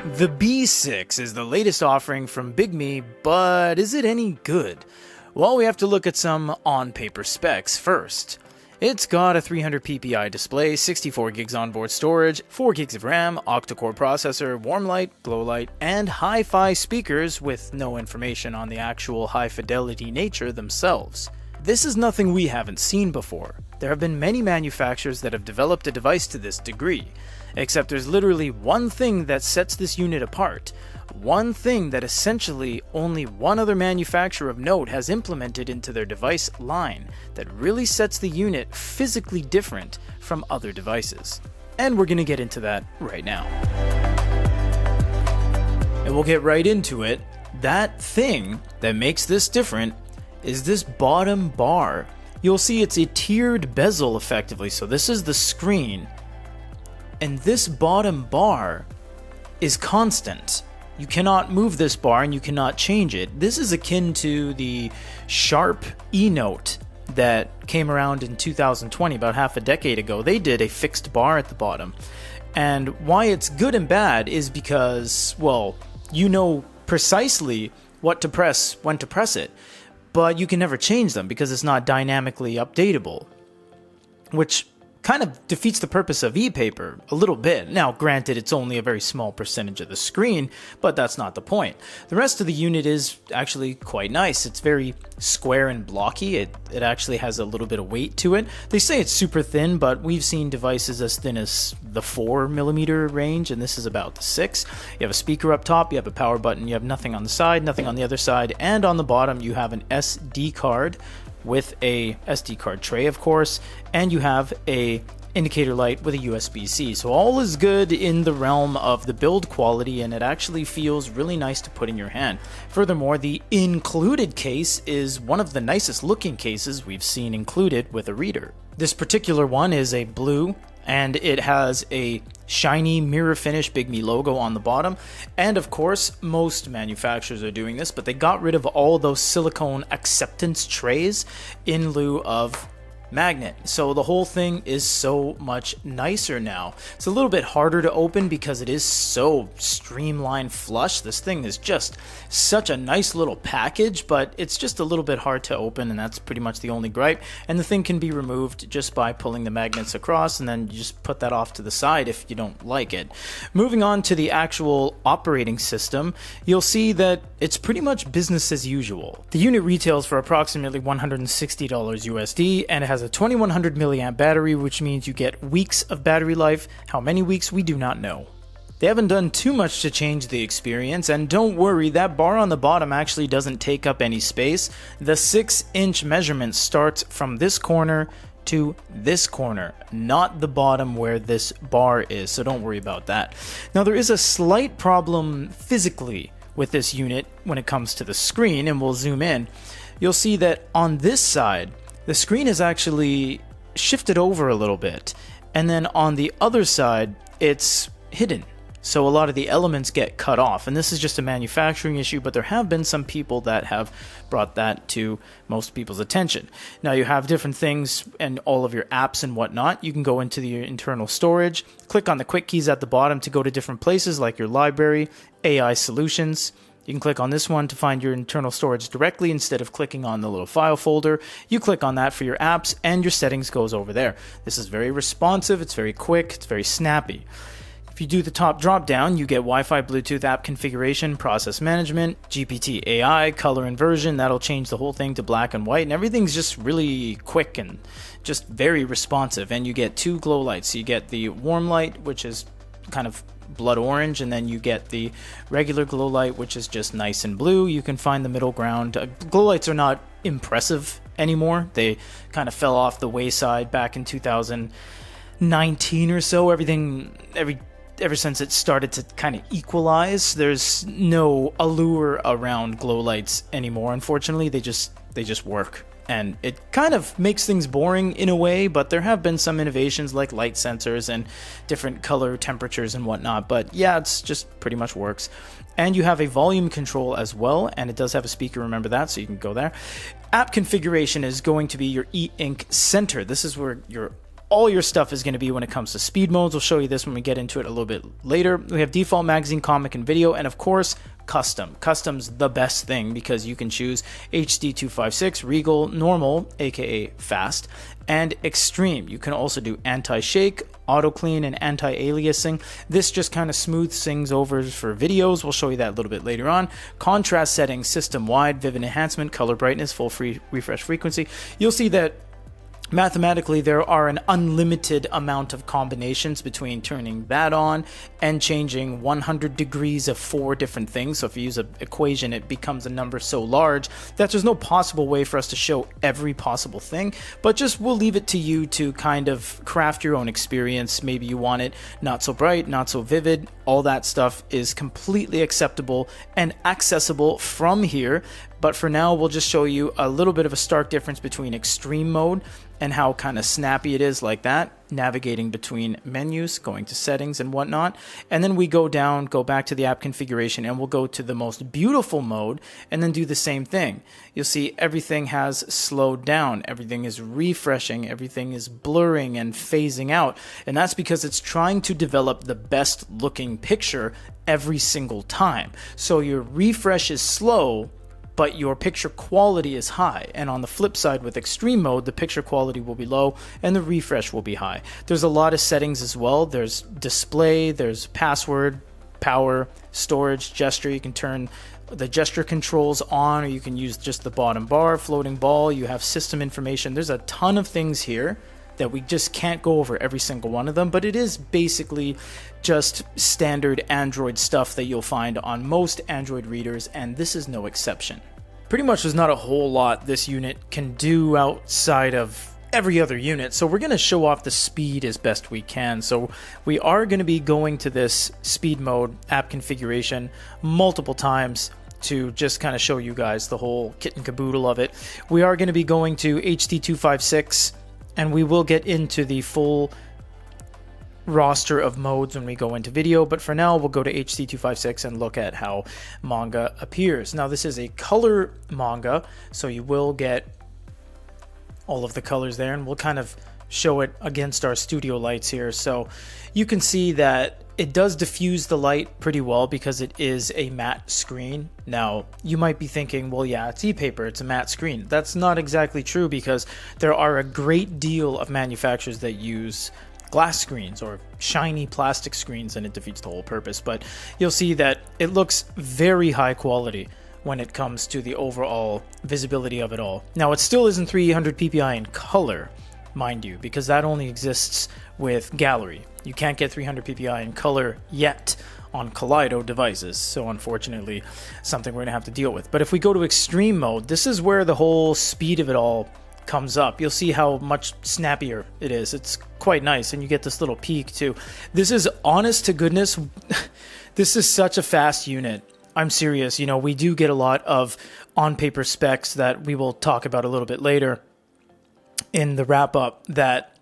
The B6 is the latest offering from Bigme, but is it any good? Well, we have to look at some on-paper specs first. It's got a 300 ppi display, 64 gigs onboard storage, 4 gigs of RAM, octa-core processor, warm light, glow light, and hi-fi speakers with no information on the actual high-fidelity nature themselves. This is nothing we haven't seen before. There have been many manufacturers that have developed a device to this degree, except there's literally one thing that sets this unit apart. One thing that essentially only one other manufacturer of note has implemented into their device line that really sets the unit physically different from other devices. And we're going to get into that right now. And we'll get right into it. That thing that makes this different is this bottom bar. You'll see it's a tiered bezel effectively, so this is the screen. And this bottom bar is constant. You cannot move this bar and you cannot change it. This is akin to the Sharp E-Note that came around in 2020, about half a decade ago. They did a fixed bar at the bottom. And why it's good and bad is because, well, you know precisely what to press, when to press it. But you can never change them because it's not dynamically updatable, which kind of defeats the purpose of e-paper a little bit. Now, granted, it's only a very small percentage of the screen, but that's not the point. The rest of the unit is actually quite nice. It's very square and blocky. It actually has a little bit of weight to it. They say it's super thin, but we've seen devices as thin as the 4mm range, and this is about the 6. You have a speaker up top, you have a power button, you have nothing on the side, nothing on the other side, and on the bottom you have an SD card with a SD card tray, of course, and you have a indicator light with a USB-C. So all is good in the realm of the build quality, and it actually feels really nice to put in your hand. Furthermore, the included case is one of the nicest looking cases we've seen included with a reader. This particular one is a blue, and it has a shiny mirror finish Bigme logo on the bottom. And of course, most manufacturers are doing this, but they got rid of all those silicone acceptance trays in lieu of magnet. So the whole thing is so much nicer now. It's a little bit harder to open because it is so streamlined flush. This thing is just such a nice little package, but it's just a little bit hard to open, and that's pretty much the only gripe. And the thing can be removed just by pulling the magnets across, and then you just put that off to the side if you don't like it. Moving on to the actual operating system, you'll see that it's pretty much business as usual. The unit retails for approximately $160 USD, and it has a 2100 milliamp battery, which means you get weeks of battery life. How many weeks, we do not know. They haven't done too much to change the experience, and don't worry, that bar on the bottom actually doesn't take up any space. The 6-inch measurement starts from this corner to this corner, not the bottom where this bar is, so don't worry about that. Now, there is a slight problem physically with this unit when it comes to the screen, and we'll zoom in. You'll see that on this side, the screen is actually shifted over a little bit, and then on the other side, it's hidden. So a lot of the elements get cut off, and this is just a manufacturing issue, but there have been some people that have brought that to most people's attention. Now, you have different things and all of your apps and whatnot. You can go into the internal storage, click on the quick keys at the bottom to go to different places like your library, AI solutions. You can click on this one to find your internal storage directly instead of clicking on the little file folder. You click on that for your apps, and your settings goes over there. This is very responsive, it's very quick, it's very snappy. If you do the top drop down, you get Wi-Fi, Bluetooth app configuration, process management, GPT AI, color inversion. That'll change the whole thing to black and white, and everything's just really quick and just very responsive. And you get 2 glow lights. So you get the warm light, which is kind of blood orange, and then you get the regular glow light, which is just nice and blue. You can find the middle ground. Glow lights are not impressive anymore. They kind of fell off the wayside back in 2019 or so. Ever since it started to kind of equalize, there's no allure around glow lights anymore. Unfortunately, they just work. And it kind of makes things boring in a way, but there have been some innovations like light sensors and different color temperatures and whatnot. But yeah, it's just pretty much works. And you have a volume control as well, and it does have a speaker, remember that, so you can go there. App configuration is going to be your eink center. This is where your all your stuff is going to be when it comes to speed modes. We'll show you this when we get into it a little bit later. We have default, magazine, comic, and video, and of course, custom. Custom's the best thing because you can choose HD 256, Regal, Normal, aka Fast, and Extreme. You can also do anti-shake, auto clean, and anti-aliasing. This just kind of smooths things over for videos. We'll show you that a little bit later on. Contrast settings, system-wide, vivid enhancement, color brightness, full free refresh frequency. You'll see that mathematically, there are an unlimited amount of combinations between turning that on and changing 100 degrees of 4 different things. So if you use an equation, it becomes a number so large that there's no possible way for us to show every possible thing, but just we'll leave it to you to kind of craft your own experience. Maybe you want it not so bright, not so vivid. All that stuff is completely acceptable and accessible from here. But for now, we'll just show you a little bit of a stark difference between extreme mode and how kind of snappy it is like that, navigating between menus, going to settings and whatnot. And then we go down, go back to the app configuration, and we'll go to the most beautiful mode and then do the same thing. You'll see everything has slowed down. Everything is refreshing. Everything is blurring and phasing out. And that's because it's trying to develop the best looking picture every single time. So your refresh is slow, but your picture quality is high. And on the flip side, with extreme mode, the picture quality will be low and the refresh will be high. There's a lot of settings as well. There's display, there's password, power, storage, gesture. You can turn the gesture controls on, or you can use just the bottom bar, floating ball. You have system information. There's a ton of things here that we just can't go over every single one of them, but it is basically just standard Android stuff that you'll find on most Android readers, and this is no exception. Pretty much there's not a whole lot this unit can do outside of every other unit, so we're going to show off the speed as best we can. So we are going to be going to this speed mode app configuration multiple times to just kind of show you guys the whole kit and caboodle of it. We are going to be going to HD 256, and we will get into the full roster of modes when we go into video, but for now we'll go to HD 256 and look at how manga appears. Now this is a color manga, so you will get all of the colors there, and we'll kind of show it against our studio lights here. So you can see that it does diffuse the light pretty well because it is a matte screen. Now, you might be thinking, well, yeah, it's e-paper, it's a matte screen. That's not exactly true because there are a great deal of manufacturers that use glass screens or shiny plastic screens, and it defeats the whole purpose. But you'll see that it looks very high quality when it comes to the overall visibility of it all. Now, it still isn't 300 ppi in color, mind you, because that only exists with gallery. You can't get 300 ppi in color yet on Kaleido devices, so unfortunately something we're gonna have to deal with. But if we go to extreme mode, this is where the whole speed of it all comes up. You'll see how much snappier it is. It's quite nice, and you get this little peak too. This is, honest to goodness, this is such a fast unit. I'm serious. You know, we do get a lot of on-paper specs that we will talk about a little bit later in the wrap-up that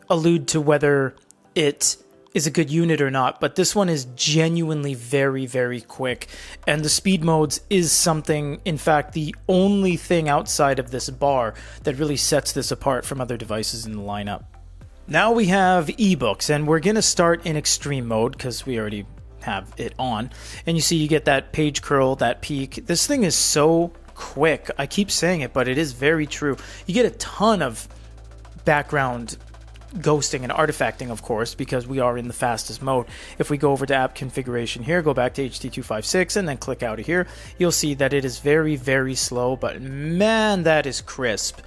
allude to whether it is a good unit or not, but this one is genuinely very, very quick, and the speed modes is something, in fact, the only thing outside of this bar that really sets this apart from other devices in the lineup. Now we have ebooks, and we're going to start in extreme mode because we already have it on, and you see you get that page curl, that peak. This thing is so quick. I keep saying it, but it is very true. You get a ton of background ghosting and artifacting, of course, because we are in the fastest mode. If we go over to app configuration here, go back to HD 256 and then click out of here, you'll see that it is very, very slow, but man, that is crisp.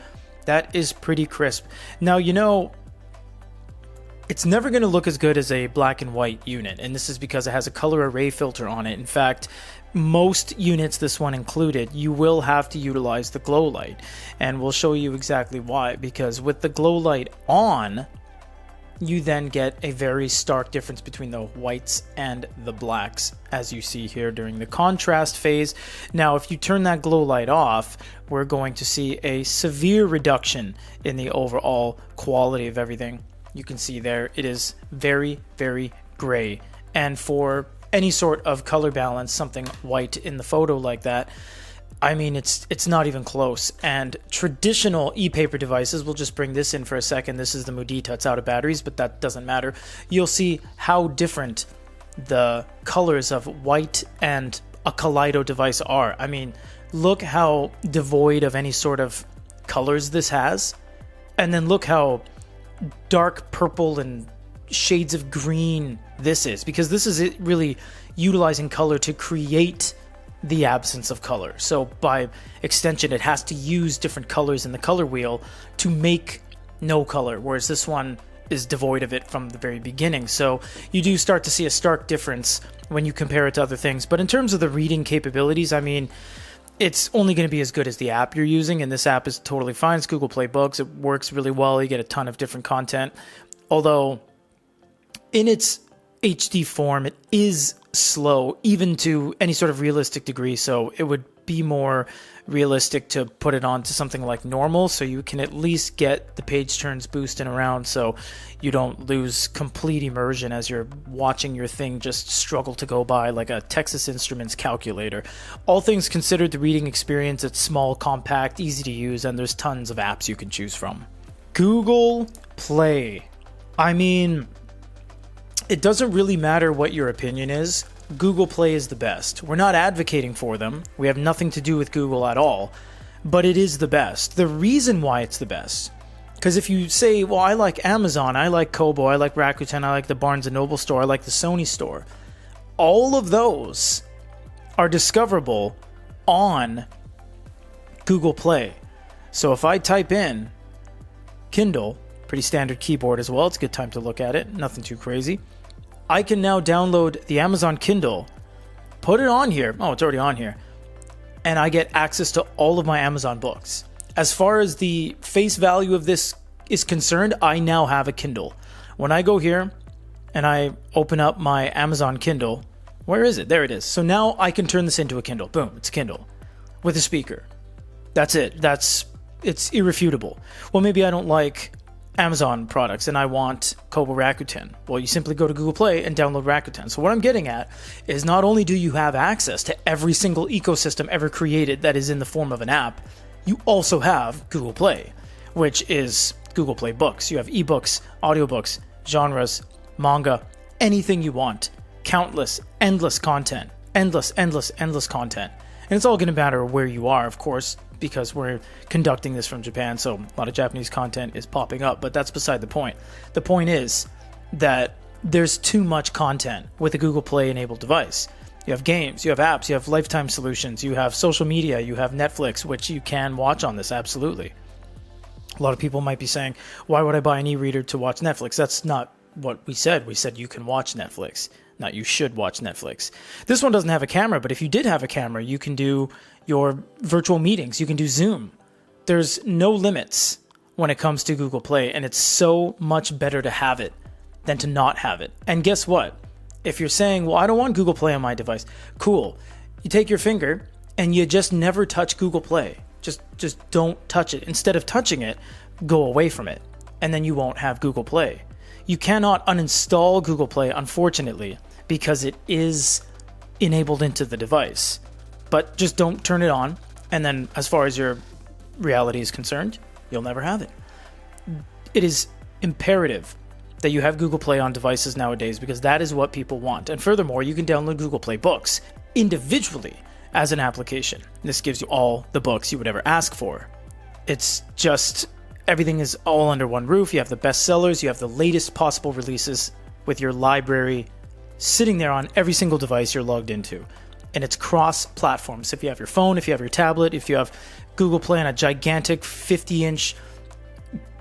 That is pretty crisp. Now, you know, it's never going to look as good as a black and white unit, and this is because it has a color array filter on it. In fact, most units, this one included, you will have to utilize the glow light, and we'll show you exactly why. Because with the glow light on, you then get a very stark difference between the whites and the blacks, as you see here during the contrast phase. Now, if you turn that glow light off, we're going to see a severe reduction in the overall quality of everything. You can see there it is very, very gray, and for any sort of color balance, something white in the photo like that, I mean, it's not even close. And traditional e-paper devices, we'll just bring this in for a second. This is the Mudita. It's out of batteries, but that doesn't matter. You'll see how different the colors of white and a Kaleido device are. I mean, look how devoid of any sort of colors this has. And then look how dark purple and shades of green this is, because this is it really utilizing color to create the absence of color. So by extension, it has to use different colors in the color wheel to make no color, whereas this one is devoid of it from the very beginning. So you do start to see a stark difference when you compare it to other things. But in terms of the reading capabilities, I mean, it's only going to be as good as the app you're using, and this app is totally fine. It's Google Play Books. It works really well. You get a ton of different content. Although in its HD form, it is slow, even to any sort of realistic degree. So it would be more realistic to put it on to something like normal, so you can at least get the page turns boosting around, so you don't lose complete immersion as you're watching your thing just struggle to go by like a Texas Instruments calculator. All things considered, the reading experience, it's small, compact, easy to use, and there's tons of apps you can choose from. Google Play. I mean, it doesn't really matter what your opinion is. Google Play is the best. We're not advocating for them. We have nothing to do with Google at all, but it is the best. The reason why it's the best, because if you say, well, I like Amazon, I like Kobo, I like Rakuten, I like the Barnes & Noble store, I like the Sony store, all of those are discoverable on Google Play. So if I type in Kindle, pretty standard keyboard as well, it's a good time to look at it, nothing too crazy. I can now download the Amazon Kindle, put it on here. Oh, it's already on here. And I get access to all of my Amazon books. As far as the face value of this is concerned, I now have a Kindle. When I go here and I open up my Amazon Kindle, where is it? There it is. So now I can turn this into a Kindle. Boom, it's a Kindle with a speaker. That's it. It's irrefutable. Well, maybe I don't like Amazon products and I want Kobo Rakuten. Well, you simply go to Google Play and download Rakuten. So what I'm getting at is not only do you have access to every single ecosystem ever created that is in the form of an app, you also have Google Play, which is Google Play Books. You have ebooks, audiobooks, genres, manga, anything you want. Countless, endless content. Endless content. And it's all going to matter where you are, of course, because we're conducting this from Japan, so a lot of Japanese content is popping up, but that's beside the point. The point is that there's too much content with a Google Play enabled device. You have games, you have apps, you have lifetime solutions, you have social media, you have Netflix, which you can watch on this, absolutely. A lot of people might be saying, why would I buy an e-reader to watch Netflix? That's not what we said. We said you can watch Netflix, not you should watch Netflix. This one doesn't have a camera, but if you did have a camera, you can do your virtual meetings, you can do Zoom. There's no limits when it comes to Google Play, and it's so much better to have it than to not have it. And guess what? If you're saying, well, I don't want Google Play on my device, cool. You take your finger and you just never touch Google Play. Just don't touch it. Instead of touching it, go away from it, and then you won't have Google Play. You cannot uninstall Google Play, unfortunately, because it is enabled into the device. But just don't turn it on, and then as far as your reality is concerned, you'll never have it. It is imperative that you have Google Play on devices nowadays because that is what people want. And furthermore, you can download Google Play Books individually as an application. This gives you all the books you would ever ask for. It's just, everything is all under one roof. You have the best sellers, you have the latest possible releases with your library sitting there on every single device you're logged into. And it's cross-platform. So if you have your phone, if you have your tablet, if you have Google Play on a gigantic 50-inch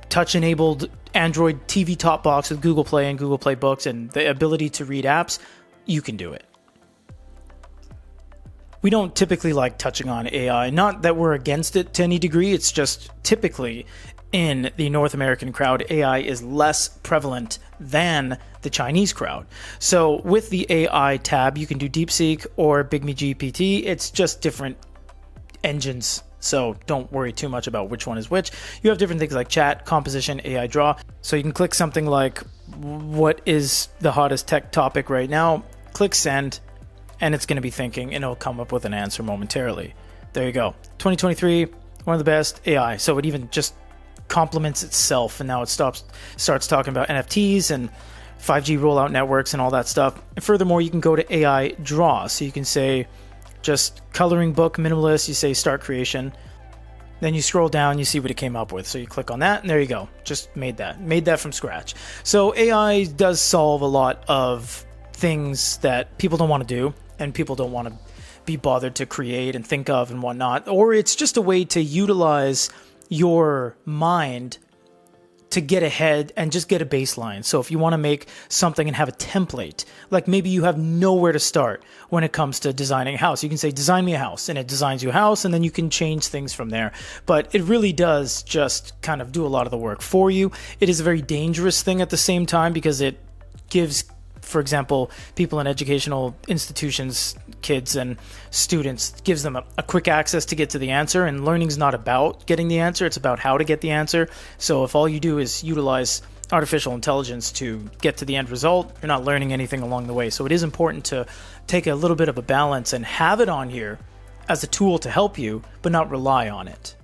touch-enabled Android TV top box with Google Play and Google Play Books and the ability to read apps, you can do it. We don't typically like touching on AI. Not that we're against it to any degree. It's just typically in the North American crowd, AI is less prevalent than the Chinese crowd. So with the AI tab, you can do DeepSeek or Bigme GPT. It's just different engines. So don't worry too much about which one is which. You have different things like chat, composition, AI draw. So you can click something like, what is the hottest tech topic right now? Click send, and it's going to be thinking, and it'll come up with an answer momentarily. there you go. 2023, one of the best AI. So it even just complements itself, and now it starts talking about NFTs and 5G rollout networks and all that stuff. And furthermore, you can go to AI Draw. So you can say just coloring book minimalist, you say start creation. Then you scroll down, you see what it came up with. So you click on that, and there you go. Just made that from scratch. So AI does solve a lot of things that people don't want to do, and people don't want to be bothered to create and think of and whatnot. Or it's just a way to utilize your mind to get ahead and just get a baseline. So if you want to make something and have a template, like maybe you have nowhere to start when it comes to designing a house, you can say, design me a house, and it designs you a house, and then you can change things from there. But it really does just kind of do a lot of the work for you. It is a very dangerous thing at the same time, because it gives, for example, people in educational institutions, kids and students, gives them a quick access to get to the answer. And learning's not about getting the answer, it's about how to get the answer. So if all you do is utilize artificial intelligence to get to the end result, you're not learning anything along the way. So it is important to take a little bit of a balance and have it on here as a tool to help you, but not rely on it.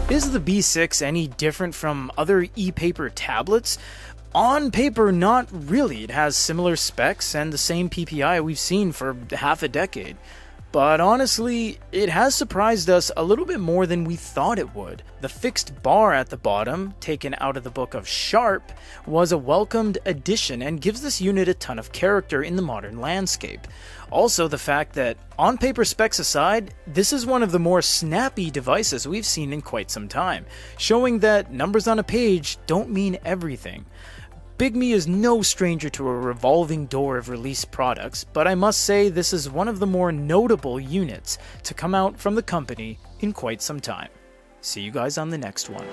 Is the B6 any different from other e-paper tablets? On paper, not really. It has similar specs and the same PPI we've seen for half a decade. But honestly, it has surprised us a little bit more than we thought it would. The fixed bar at the bottom, taken out of the book of Sharp, was a welcomed addition and gives this unit a ton of character in the modern landscape. Also, the fact that, on paper specs aside, this is one of the more snappy devices we've seen in quite some time, showing that numbers on a page don't mean everything. Bigme is no stranger to a revolving door of release products, but I must say this is one of the more notable units to come out from the company in quite some time. See you guys on the next one.